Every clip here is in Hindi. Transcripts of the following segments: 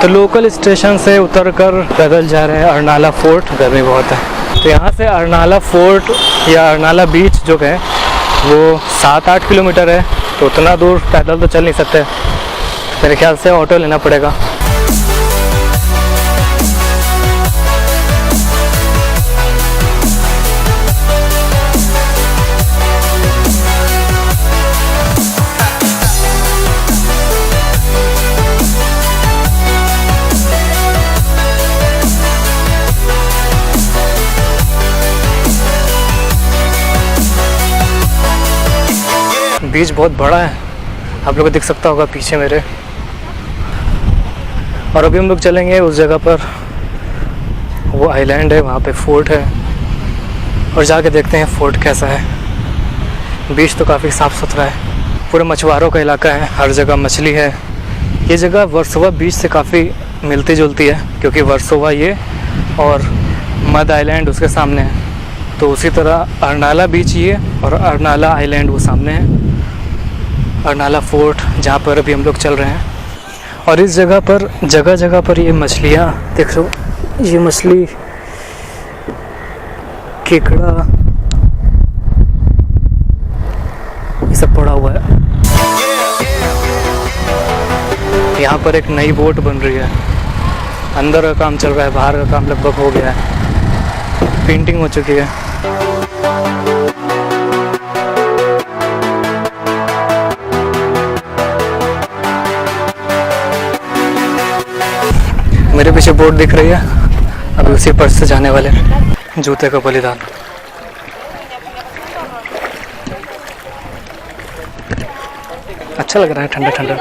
तो लोकल स्टेशन से उतरकर पैदल जा रहे हैं अर्नाला फोर्ट। गर्मी बहुत है तो यहाँ से अर्नाला फोर्ट या अर्नाला बीच जो है वो 7-8 किलोमीटर है। तो उतना दूर पैदल तो चल नहीं सकते, मेरे ख्याल से ऑटो लेना पड़ेगा। बीच बहुत बड़ा है, आप लोगों को दिख सकता होगा पीछे मेरे। और अभी हम लोग चलेंगे उस जगह पर, वो आइलैंड है, वहाँ पे फोर्ट है और जाके देखते हैं फोर्ट कैसा है। बीच तो काफ़ी साफ़ सुथरा है, पूरे मछुआरों का इलाका है, हर जगह मछली है। ये जगह वर्सोवा बीच से काफ़ी मिलती जुलती है क्योंकि वर्सोवा ये और मड आइलैंड उसके सामने है। तो उसी तरह अर्नाला बीच ये और अर्नाला आइलैंड वो सामने है। अर्नाला फोर्ट जहाँ पर अभी हम लोग चल रहे हैं। और इस जगह पर जगह जगह पर ये मछलियाँ देख लो, ये मछली, केकड़ा, ये सब पड़ा हुआ है। यहाँ पर एक नई बोट बन रही है, अंदर का काम चल रहा है, बाहर का काम लगभग हो गया है, पेंटिंग हो चुकी है। मेरे पीछे बोट दिख रही है, अभी उसी पर से जाने वाले। जूते का बलिदान। अच्छा लग रहा है, ठंडा ठंडा।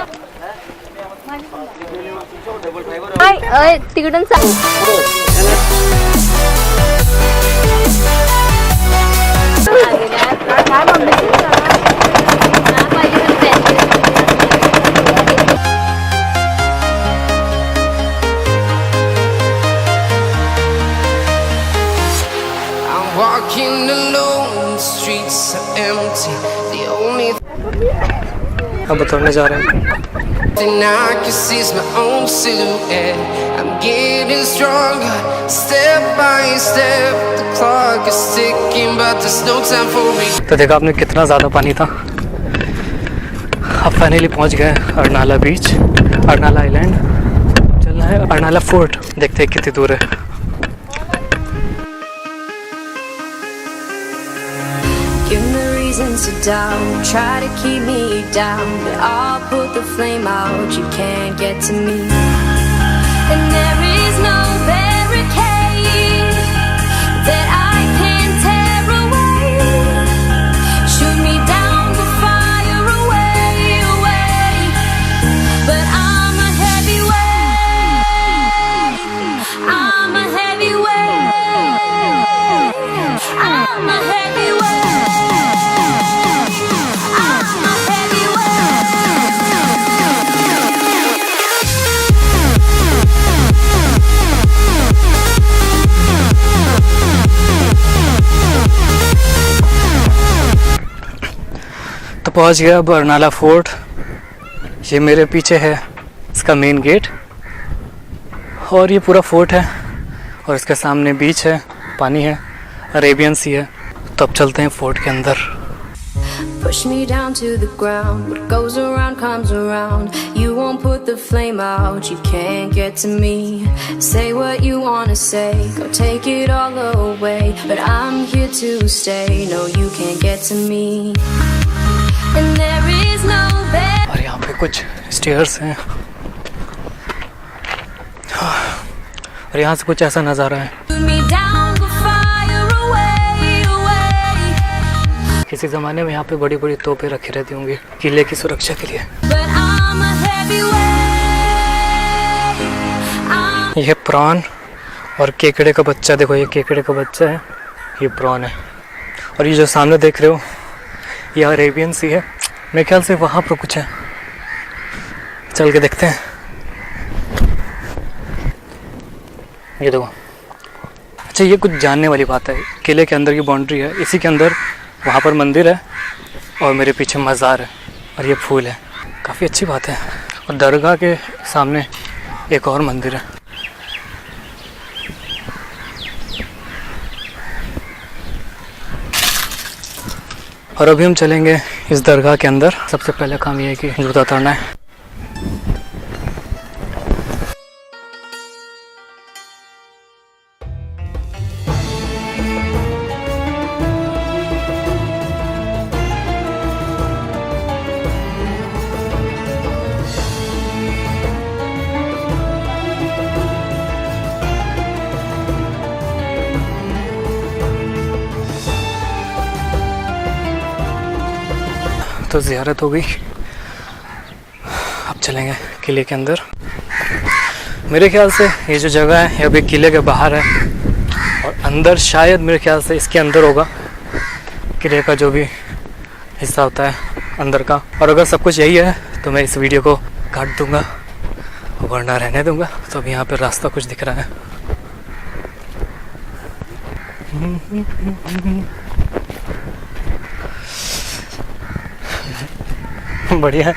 अब उतरने जा रहे हैं। तो देखा आपने कितना ज़्यादा पानी था। अब फाइनली पहुंच गए अर्नाला बीच, अर्नाला आइलैंड। चलना है अर्नाला फोर्ट, देखते हैं कितनी दूर है। To down, try to keep me down, but I'll put the flame out. You can't get to me, and there is no barricade that I can tear away. Shoot me down, but fire away, away. But I'm a heavyweight. I'm a heavyweight. I'm a heavyweight. पहुंच गया अब अर्नाला फोर्ट। ये मेरे पीछे है इसका मेन गेट और ये पूरा फोर्ट है और इसके सामने बीच है, पानी है, अरेबियन सी है। तो अब चलते हैं फोर्ट के अंदर। Push me down to the ground. What goes around comes around. You won't put the flame out. You can't get to me. Say what you wanna say. Go take it all away. But I'm here to stay. No, you can't get to me. And there is no bed. और यहाँ पे कुछ स्टेयर्स हैं और यहाँ से कुछ ऐसा नज़ारा है। किसी ज़माने में यहाँ पे बड़ी बड़ी तोपें रखी रहती होंगी किले की सुरक्षा के लिए। यह प्रॉन और केकड़े का बच्चा, देखो ये केकड़े का बच्चा है, ये प्रॉन है। और ये जो सामने देख रहे हो ये अरेबियन सी है, मेरे ख्याल से वहाँ पर कुछ है, चल के देखते हैं। ये देखो, अच्छा ये कुछ जानने वाली बात है, किले के अंदर की बाउंड्री है, इसी के अंदर वहाँ पर मंदिर है और मेरे पीछे मज़ार है और ये फूल है, काफ़ी अच्छी बात है। और दरगाह के सामने एक और मंदिर है। और अभी हम चलेंगे इस दरगाह के अंदर। सबसे पहले काम ये है कि जूता उतारना है। तो ज़ियारत हो गई, अब चलेंगे किले के अंदर। मेरे ख्याल से ये जो जगह है ये अभी किले के बाहर है और अंदर शायद मेरे ख्याल से इसके अंदर होगा किले का जो भी हिस्सा होता है अंदर का। और अगर सब कुछ यही है तो मैं इस वीडियो को काट दूंगा, वरना रहने दूंगा। तो अभी यहाँ पे रास्ता कुछ दिख रहा है। बढ़िया है।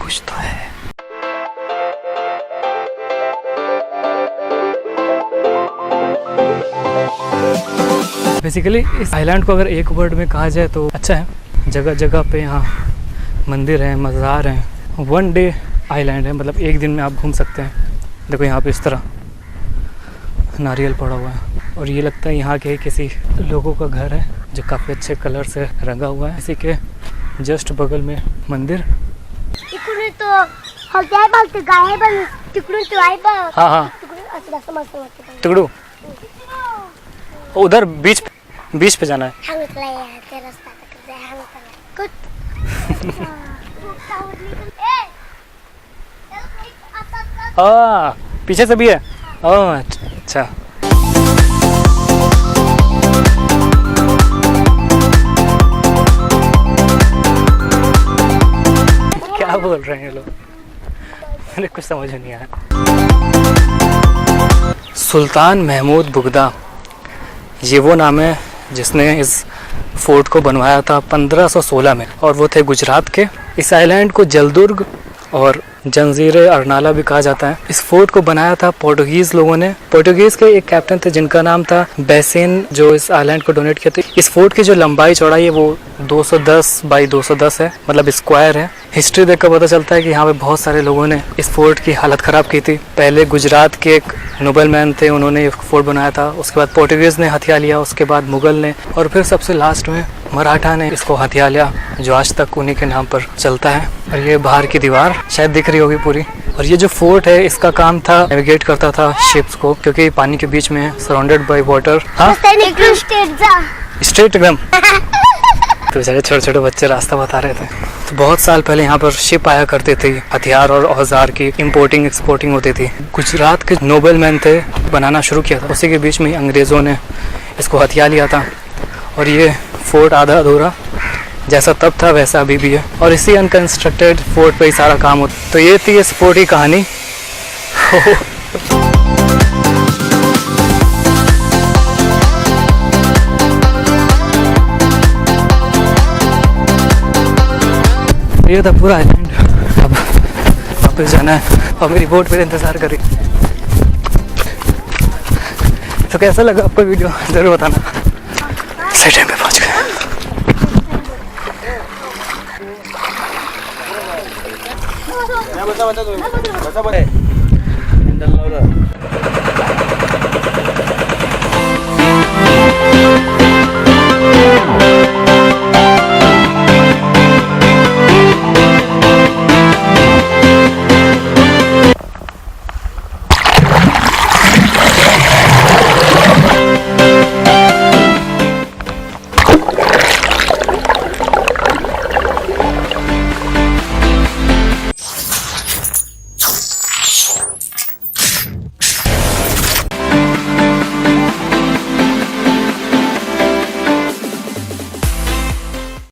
कुछ तो है। बेसिकली इस आइलैंड को अगर एक वर्ड में कहा जाए तो अच्छा है। जगह जगह पे यहाँ मंदिर हैं, मज़ार हैं। वन डे आइलैंड है, मतलब एक दिन में आप घूम सकते हैं। देखो यहाँ पे इस तरह नारियल पड़ा हुआ है और ये लगता है यहाँ के किसी लोगों का घर है जो काफ़ी अच्छे कलर से रंगा हुआ है। इसी के जस्ट बगल में मंदिर। हाँ हाँ तिकड़ू, उधर बीच पे जाना है। पीछे से भी है। अच्छा क्या बोल रहे हैं ये लोग, मेरे कुछ समझ नहीं आया। सुल्तान महमूद बुगदा, ये वो नाम है जिसने इस फोर्ट को बनवाया था 1516 में, और वो थे गुजरात के। इस आइलैंड को जलदुर्ग और जंजीरे अर्नाला भी कहा जाता है। इस फोर्ट को बनाया था पोर्टुगीज लोगों ने। पोर्टुगीज के एक कैप्टन थे जिनका नाम था बेसिन, जो इस आइलैंड को डोनेट किया था। इस फोर्ट की जो लंबाई चौड़ाई है वो 210 बाई 210 है, मतलब स्क्वायर है। हिस्ट्री देखकर पता चलता है कि यहाँ पे बहुत सारे लोगों ने इस फोर्ट की हालत ख़राब की थी। पहले गुजरात के एक नोबल मैन थे, उन्होंने ये फोर्ट बनाया था। उसके बाद पोर्टुगीज़ ने हथिया लिया, उसके बाद मुग़ल ने, और फिर सबसे लास्ट में मराठा ने इसको हथिया लिया, जो आज तक उन्हीं के नाम पर चलता है। और ये बाहर की दीवार शायद दिख रही होगी पूरी। और ये जो फोर्ट है इसका काम था नेविगेट करता था शिप्स को, क्योंकि पानी के बीच में है, सराउंडेड बाय वाटर। हाँ स्ट्रेट एकदम। तो बेचारे छोटे छोटे बच्चे रास्ता बता रहे थे। तो बहुत साल पहले यहाँ पर शिप आया करते थे, हथियार और औजार की इंपोर्टिंग एक्सपोर्टिंग होती थी। गुजरात के नोबल मैन थे, बनाना शुरू किया था। उसी के बीच में अंग्रेज़ों ने इसको हथिया लिया था। और ये फोर्ट आधा अधूरा जैसा तब था वैसा अभी भी है, और इसी अनकंस्ट्रक्टेड फोर्ट पे ही सारा काम होता। तो ये थी इस फोर्ट की कहानी। ये था पूरा आइलैंड। अब वापस जाना है और मेरी बोट पर इंतज़ार करी। तो कैसा लगा आपको वीडियो ज़रूर बताना। सही टाइम पे पहुंच गए।